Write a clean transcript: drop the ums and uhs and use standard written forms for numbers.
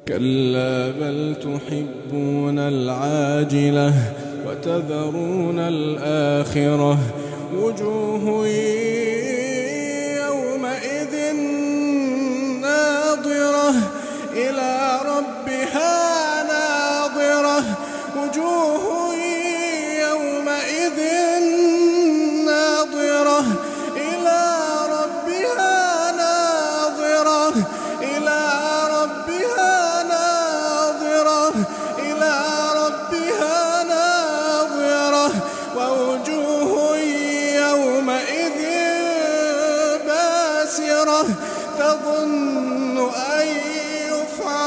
كلا بل تحبون العاجلة وتذرون الآخرة وجوه يومئذ ناظرة إلى ربها ناظرة وجوه يومئذ ناظرة إلى ربها ناظرة إلى ربها ناظرة إلى ربها ناظرة ووجوه يومئذ باسرة تظن أن يفعل